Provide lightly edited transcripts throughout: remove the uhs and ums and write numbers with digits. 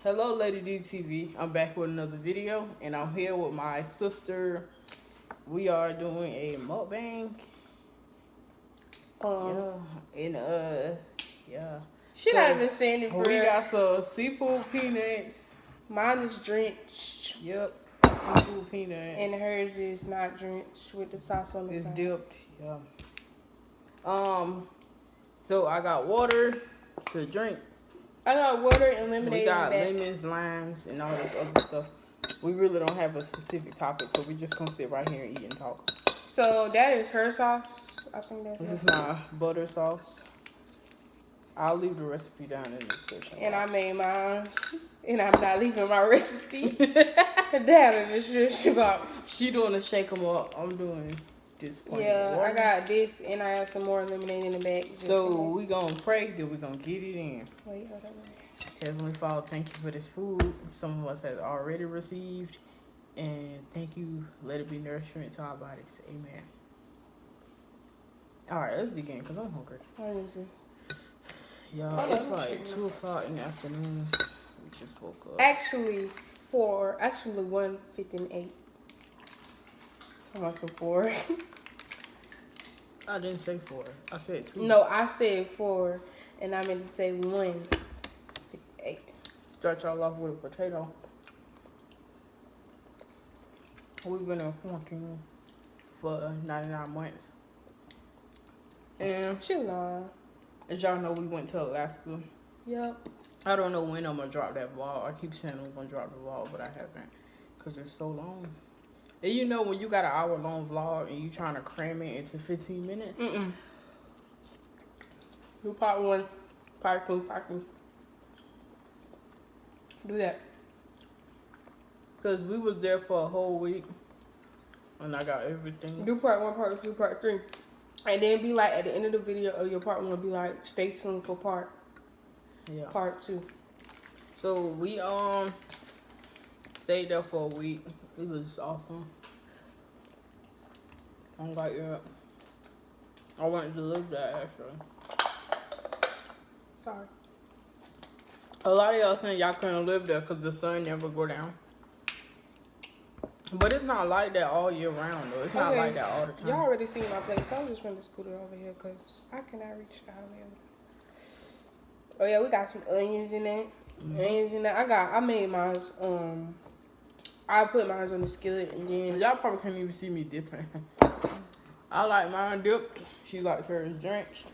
Hello, Lady DTV. I'm back with another video, and I'm here with my sister. We are doing a mukbang. Yeah. She not even saying it for We real. got some seafood peanuts. Mine is drenched. Yep, seafood peanuts. And hers is not drenched with the sauce on the It's side. dipped. Yeah. So I got water to drink. I got water and lemonade. We got in the back. lemons, limes, and all this other stuff. We really don't have a specific topic, so we just gonna sit right here and eat and talk. So that is her sauce. I think that's This her. is my butter sauce. I'll leave the recipe down in the description. And I made mine. And I'm not leaving my recipe down in the description box. She doing a shake 'em up. I'm doing this point. Yeah, I got this and I have some more lemonade in the back. So we gonna pray, then we gonna get it in. Wait, hold on. Heavenly Father, thank you for this food. Some of us have already received. And thank you. Let it be nourishment to our bodies. Amen. Alright, let's begin because I'm hungry. Let me see. Y'all, it's like 2 o'clock in the afternoon. We just woke up. Actually 1:58. Talking about some 4. I didn't say 4. I said 2. No, I said 4, and I meant to say 1:58. Start y'all off with a potato. We've been in quarantine for 99 months. And She lying. as y'all know, we went to Alaska. Yep. I don't know when I'm going to drop that vlog. I keep saying I'm going to drop the vlog, but I haven't because it's so long. And you know when you got an hour-long vlog and you trying to cram it into 15 minutes? Do part 1, part 2, part 3. Do that. Because we was there for a whole week and I got everything. Do part 1, part 2, part 3. And then be like, at the end of the video of your part 1, be like, stay tuned for part 2. So we stayed there for a week. It was awesome. I'm like, yeah. I wanted to live there actually. Sorry. A lot of y'all saying y'all couldn't live there because the sun never go down. But it's not like that all year round though. It's not like that all the time. Y'all already seen my place. So I'm just going to scooter over here because I cannot reach it out of here. Oh yeah, we got some onions in there. I made mine. I put mine on the skillet and then Y'all probably can't even see me dipping. I like mine dipped. She likes hers drenched.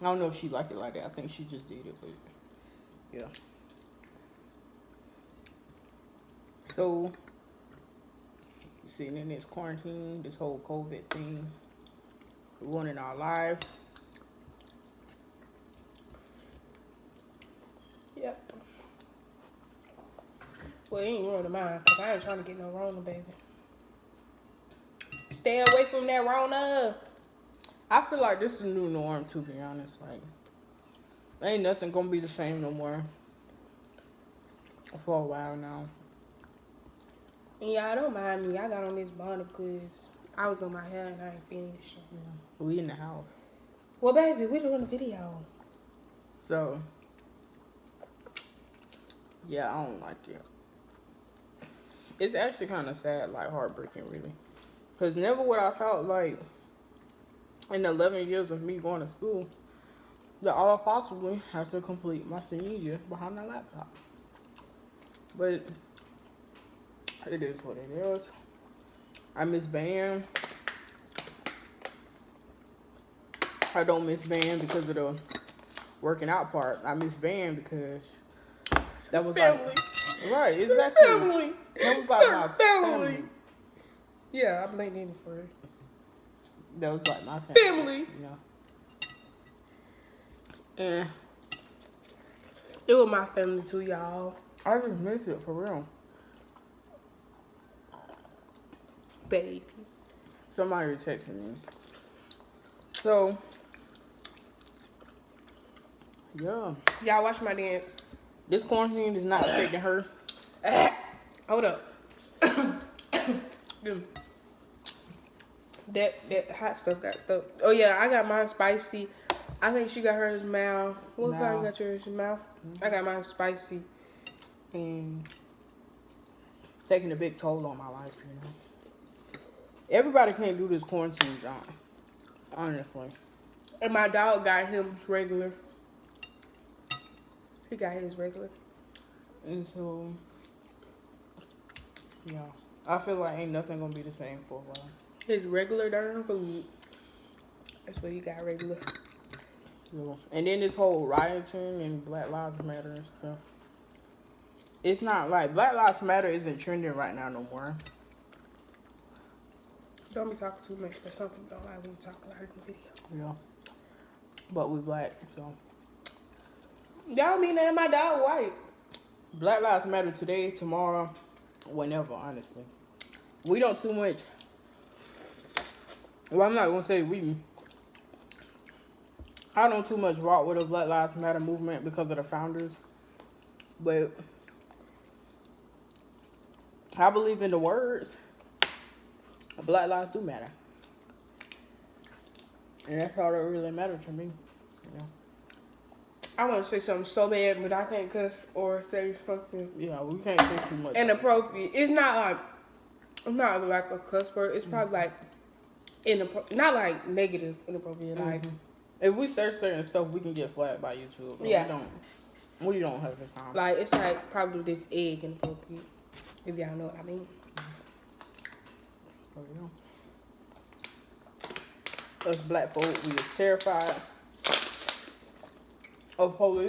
I don't know if she liked it like that. I think she just did it, but yeah. So, sitting in this quarantine, this whole COVID thing, ruining our lives. Yep. Well, it ain't ruining mine because I ain't trying to get no Rona, baby. Stay away from that Rona. I feel like this is the new norm, to be honest. Like, ain't nothing gonna be the same no more for a while now. And y'all don't mind me. I got on this bonnet because I was doing my hair and I ain't finished. Yeah. We in the house. Well, baby, we're doing a video. So, yeah, I don't like it. It's actually kind of sad, like heartbreaking, really. Because never would I thought, like, in the 11 years of me going to school, that I'll possibly have to complete my senior year behind a laptop. But it is what it is. I miss band. I don't miss band because of the working out part. I miss band because that was family. Like, right, exactly. Family. That was like my family. Yeah, I blame him for it. That was like my family. Family. You know. And it was my family too, y'all. I just miss it for real. Baby. Somebody texted me. So, yeah. Y'all watch my dance. This quarantine is not affecting her. Hold up. That hot stuff got stuck. Oh yeah, I got mine spicy I think she got hers mild. What kind you Mild. got yours mild? I got mine spicy. And Taking a big toll on my life, you know. Everybody can't do this quarantine job, honestly. and my dog got him regular. He got his regular. And so, yeah. I feel like ain't nothing gonna be the same for a while. His regular darn food. That's what he got regular. Yeah. And then this whole rioting and Black Lives Matter and stuff. It's not like Black Lives Matter isn't trending right now no more. Don't be talking too much. That's something you don't like when you talk a lot in the video. Yeah. But we black, so. Y'all mean that my dog white. Black Lives Matter today, tomorrow, whenever, honestly. We don't too much. Well, I'm not gonna say we. I don't too much rock with the Black Lives Matter movement because of the founders. But I believe in the words. Black lives do matter. And that's all that really matters to me. You know? I want to say something so bad, but I can't cuss or say something Yeah, we can't say too much. inappropriate. It's not like a cuss word. It's probably like not like negative inappropriate. Like if we search certain stuff, we can get flagged by YouTube. But Yeah. we don't have the time. like it's like probably this egg inappropriate. If y'all know what I mean. Oh, yeah. Us black folk, we is terrified of police.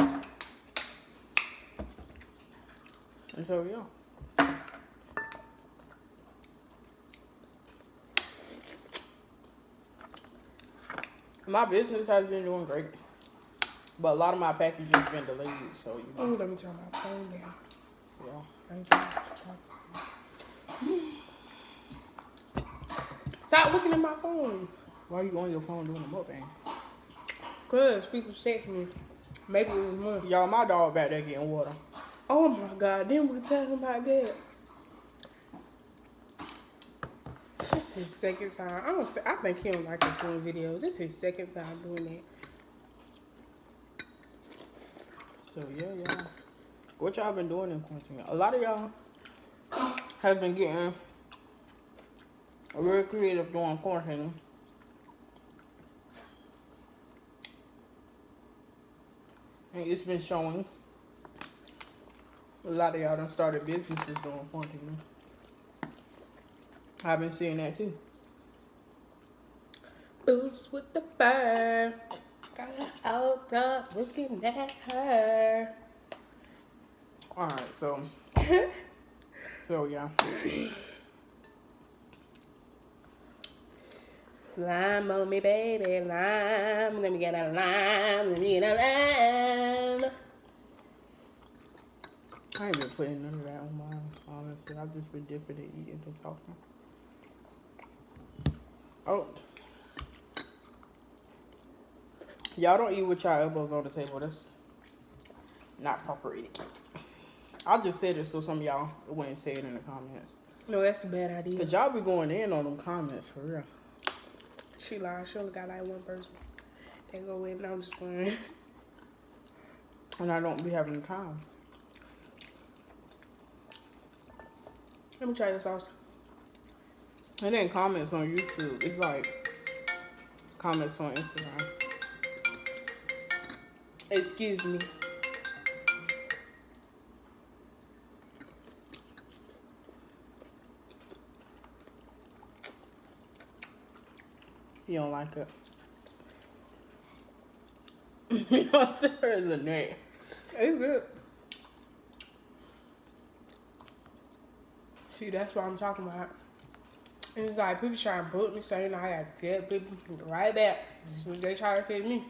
And so, yeah. My business has been doing great. But a lot of my packages been delayed, so you Oh, know. let me turn my phone down. Yeah. I ain't doing what Stop looking at my phone. Why are you on your phone doing a mukbang? Cause people text me. Maybe it was more. Y'all, my dog back there getting water. Oh my God! Then we talking about that. This is his second time. I think he don't like us doing videos. This is his second time doing that. So, yeah. What y'all been doing in quarantine? A lot of y'all have been getting real creative during quarantine. And it's been showing. A lot of y'all done started businesses during quarantine. I've been seeing that too. Boots with the fur. Got her out up looking at her. Alright, so yeah. Lime on me, baby, lime. Let me get a lime. Let me get a lime. I ain't been putting none of that on mine, honestly. I've just been dipping and eating this often. Oh. Y'all don't eat with y'all elbows on the table. That's not proper etiquette. I just said it so some of y'all wouldn't say it in the comments. No, that's a bad idea. Cause y'all be going in on them comments for real. She lied. She only got like one person. They go in and I'm just playing. And I don't be having the time. Let me try this sauce. And then comments on YouTube. It's like comments on Instagram. Excuse me. You don't like it. You know, Sarah is a nut. It's good. See, that's what I'm talking about. And it's like people trying to book me, saying I got to tell people right back. So they try to tell me.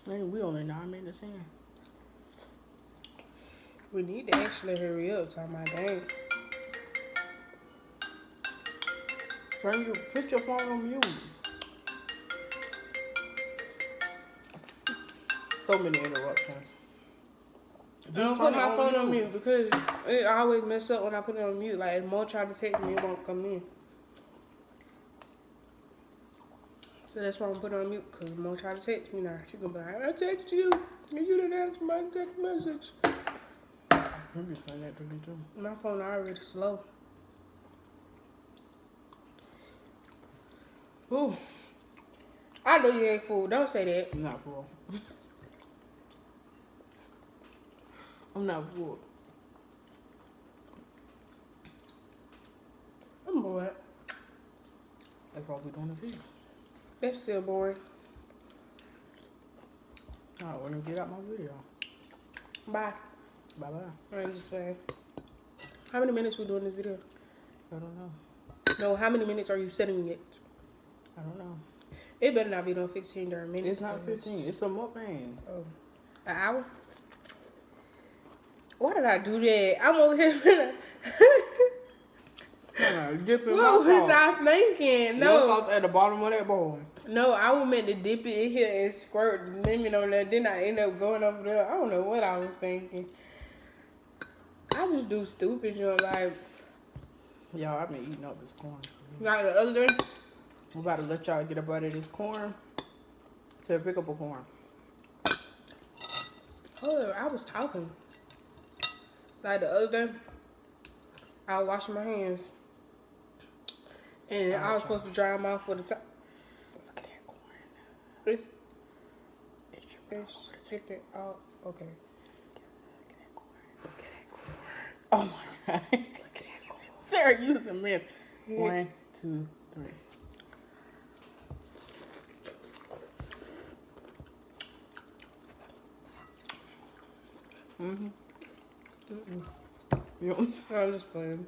Man, we only 9 minutes in. We need to actually hurry up, talking about dang. Put your phone on mute. So many interruptions. I don't put my phone on mute because it always mess up when I put it on mute. Like if Mo try to text me, it won't come in. So that's why I'm putting on mute, because Mo trying to text me now. She gonna be like, I text you, and you didn't answer my text message. I'm just saying that to me too. My phone already slow. Ooh, I know you ain't full. Don't say that. I'm not full. I'm not full. I'm bored. That's why we're doing the video. That's still boring. Alright, we're gonna get out my video. Bye. Bye bye. I'm just playing. How many minutes we doing this video? I don't know. No, how many minutes are you setting it? I don't know. It better not be no 15 during minutes. It's not 15. It's a mukbang. Oh, an hour? Why did I do that? I'm over here. Dipping What my was I thinking? Your No. sauce at the bottom of that bowl. No, I was meant to dip it in here and squirt the lemon on there. Then I end up going over there. I don't know what I was thinking. I just do stupid, you know, like Y'all, I've been eating up this corn. the other day. I'm about to let y'all get up out of this corn to pick up a corn. Oh, I was talking. Like the other day, I was washing my hands. And I was supposed to dry them off for the top. Look at that corn. It's take it out. Okay. Look at that corn. Oh my god. Look at that corn. Sarah using myth. 1, 2, 3. Yep. I'm just playing.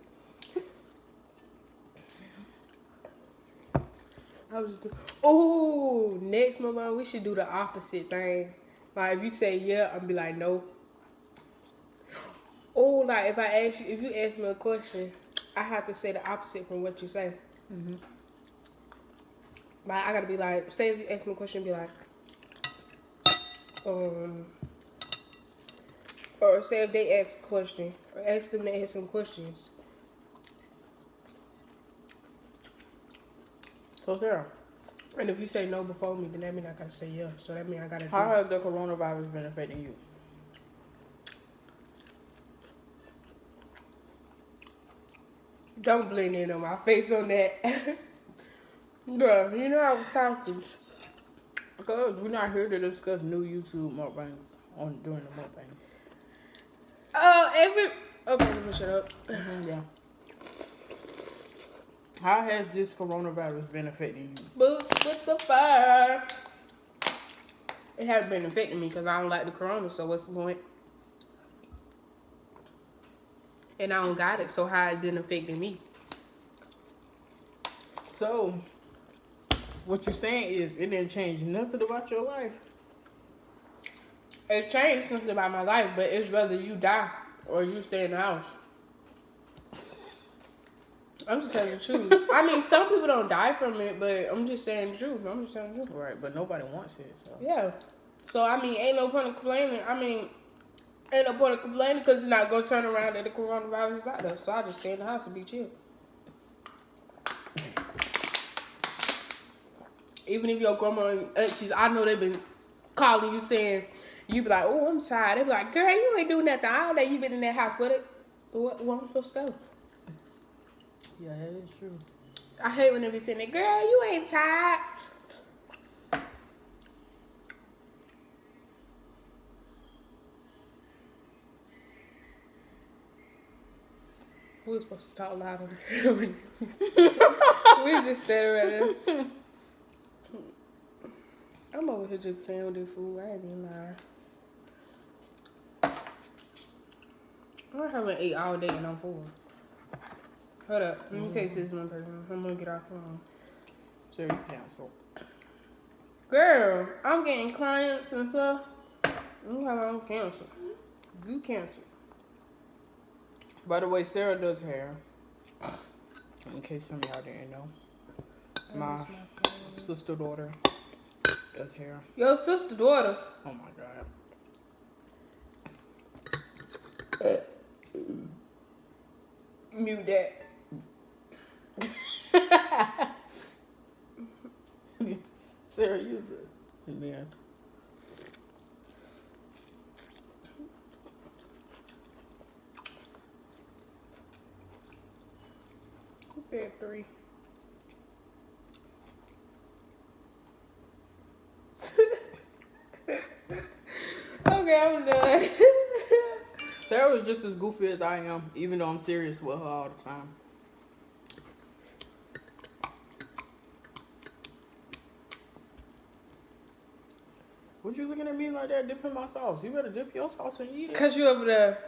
Oh, next month we should do the opposite thing. Like if you say yeah, I'll be like no. Oh, like if you ask me a question, I have to say the opposite from what you say. Like I gotta be like, say if you ask me a question, be like, or say if they ask a question, or ask them to ask some questions. So Sarah, And if you say no before me, then that means I gotta say yeah. So that means I gotta do how has the coronavirus been affecting you? Don't blend in on my face on that. Bruh, you know I was talking. Because we're not here to discuss new YouTube mukbangs during the mukbang. Okay, let me shut up. Yeah. How has this coronavirus been affecting you? Boots with the fire. It hasn't been affecting me because I don't like the corona, so what's the point? And I don't got it, so how it been affecting me? So, what you're saying is it didn't change nothing about your life. It's changed something about my life, but it's whether you die or you stay in the house. I'm just telling the truth. I mean, some people don't die from it, but I'm just saying the truth. I'm just telling the truth. Right, but nobody wants it. So. Yeah. So, I mean, ain't no point in complaining. Ain't no point in complaining because it's not going to turn around that the coronavirus is out there. So, I just stay in the house and be chill. Even if your grandma and aunties, I know they've been calling you saying, you be like, oh, I'm tired. They be like, girl, you ain't doing nothing all day. You been in that house with it. What am I supposed to go? Yeah, that is true. I hate when they be saying that, girl, you ain't tired. We were supposed to talk louder. We just standing right there. I'm over here just playing with this food. I ain't even lying. I haven't ate all day and I'm full. Hold up. Let me text this one person. I'm gonna get off the phone. So you cancel. Girl, I'm getting clients and stuff. I'm having cancel. You cancel. By the way, Sarah does hair. In case some of y'all didn't know. My sister daughter does hair. Your sister daughter. Oh my god. Mute that. Man. Who said 3? Okay, I'm done. Sarah was just as goofy as I am, even though I'm serious with her all the time. What you looking at me like that, dipping my sauce? You better dip your sauce and eat it. Cause you over there.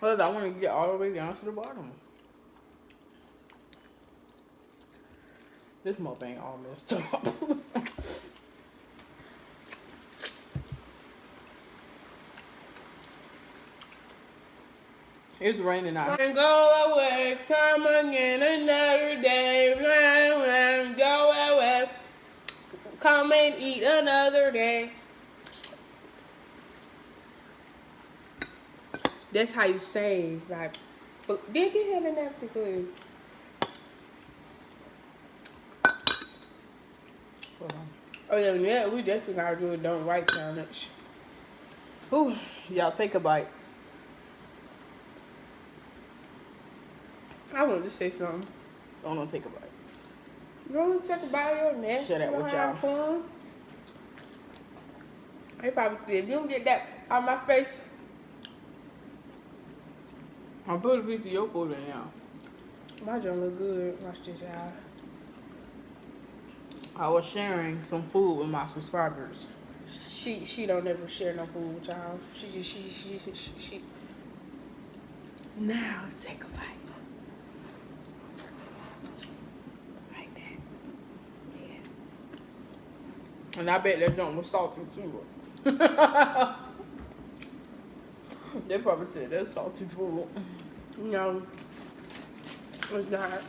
Cause I want to get all the way down to the bottom. This mukbang all messed up. It's raining out. And go away, come again another day. Go away, come and eat another day. That's how you say, like, but did get him in that good. Oh yeah, we definitely gotta do a don't write challenge. Ooh, y'all take a bite. I want to say something. Don't take a bite. You want to talk about your neck? Shut up with y'all. They probably said, if you don't get that out of my face. I'm putting a piece of your food in now. My joint look good. Watch this, y'all. I was sharing some food with my subscribers. She don't ever share no food with y'all. She. Now take a bite. Like that. Yeah. And I bet that joint was salty too. They probably said that's salty food. No, it's not.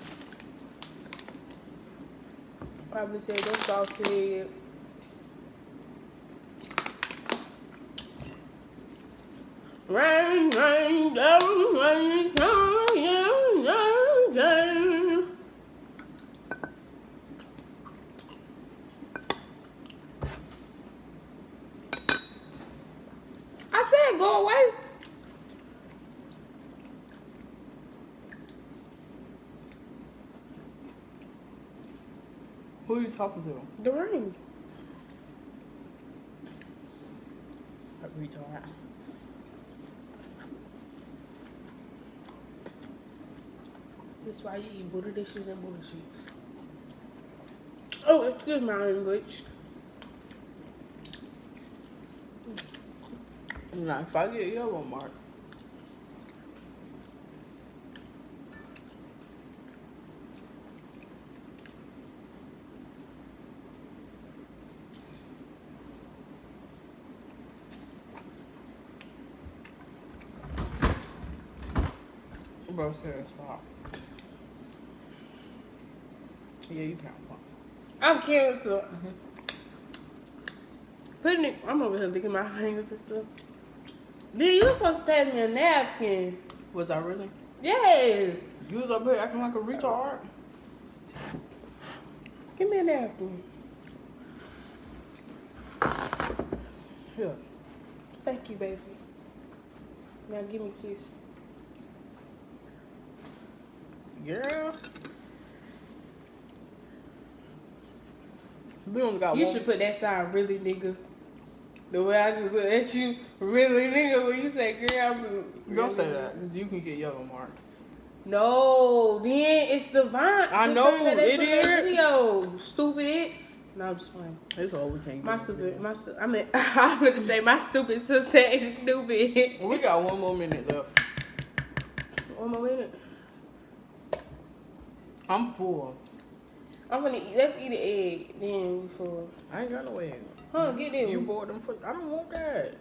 Probably said that's salty. Rain, rain, down, rain, down. I said go away. Who are you talking to? The rain. A retard. That's why you eat Buddha dishes and Buddha sheets. Oh, excuse my English. Now, if I get yellow mark, bro, serious, stop. Yeah, you can't. I'm canceled. Putting it, I'm over here licking my fingers and stuff. Dude, you were supposed to pass me a napkin. Was I really? Yes. You was up here acting like a retard? Give me a napkin. Here. Thank you, baby. Now give me a kiss. Girl. We only got You one. should put that sign, really, nigga. The way I just look at you, really, nigga, when you say, girl, I'm Don't say that. You can get yellow mark. No, then it's the vine. I the know, thing that they put in idiot. that video. Stupid. No, I'm just playing. That's all we can My do. stupid, I mean, I'm gonna say my stupid sister is stupid. We got 1 more minute left. 1 more minute. I'm full. I'm gonna eat. Let's eat an egg. Then we full. I ain't got no egg. Huh? Get them. You bought them for. I don't want that.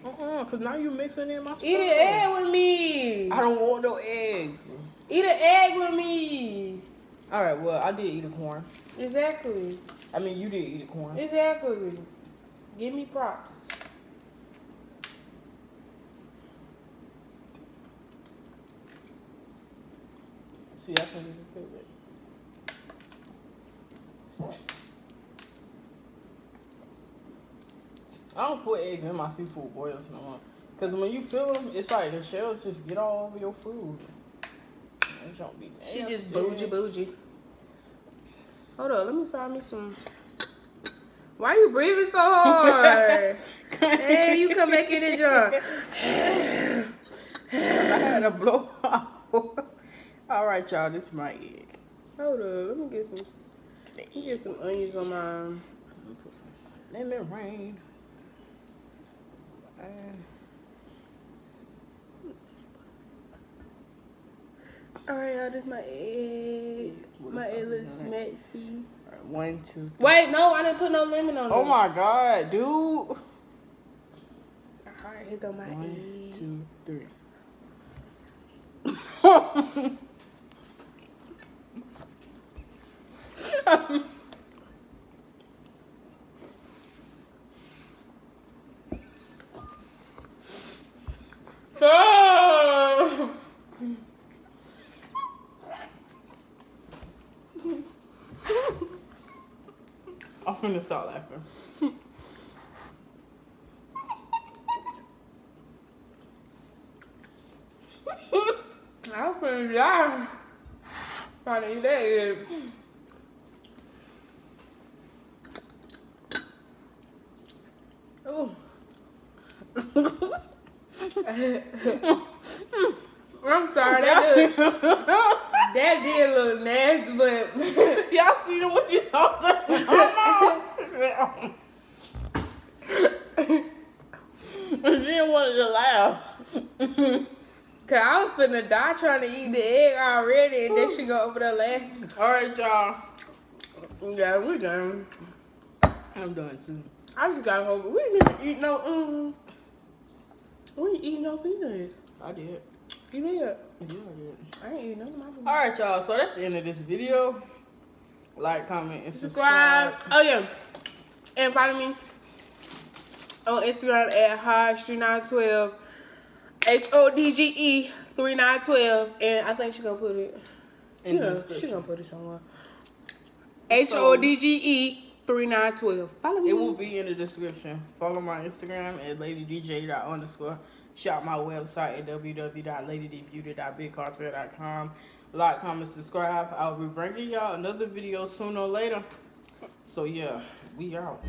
Cause now you mixing in my stuff. Eat an egg with me. I don't want no egg. Eat an egg with me. All right. Well, I did eat a corn. Exactly. I mean, you did eat a corn. Exactly. Give me props. See, I can even feel it. I don't put eggs in my seafood boils no more. Because when you peel them, it's like the shells just get all over your food. That don't be nasty. She just bougie. Hold on, let me find me some. Why you breathing so hard? Hey, you come back in the junk. I had a blowout. All right, y'all, this is my egg. Hold on, let me get some onions on mine. Let me rain. All right, y'all, this is my egg. My egg looks messy. Right, 1, 2, 3. Wait, no, I didn't put no lemon on it. Oh my God, dude. All right, here go my 1, egg. 2, 3. Oh! I'm finna start laughing. I was finna die trying to eat that egg. Ooh. I'm sorry, that did look nasty, but y'all see what you thought? I didn't want to laugh. Cause I was finna die trying to eat the egg already, and then she go over there laughing. All right, y'all. Yeah, we done. I'm done too. I just got home. We didn't even eat no we didn't eat no peanuts. I did. You did? Yeah, I did. I ain't eat none of my peanuts. All right, y'all. So that's the end of this video. Like, comment, and Subscribe. Oh yeah, and follow me on Instagram at Hodge3912. HODGE 3912, and I think she gonna put it. In the She description. gonna put it somewhere. HODGE 3912. Follow me. It will be in the description. Follow my Instagram at ladydj_. Shop my website at www.ladydbeauty.bigcartel.com. Like, comment, subscribe. I'll be bringing y'all another video sooner or later. So yeah, we out.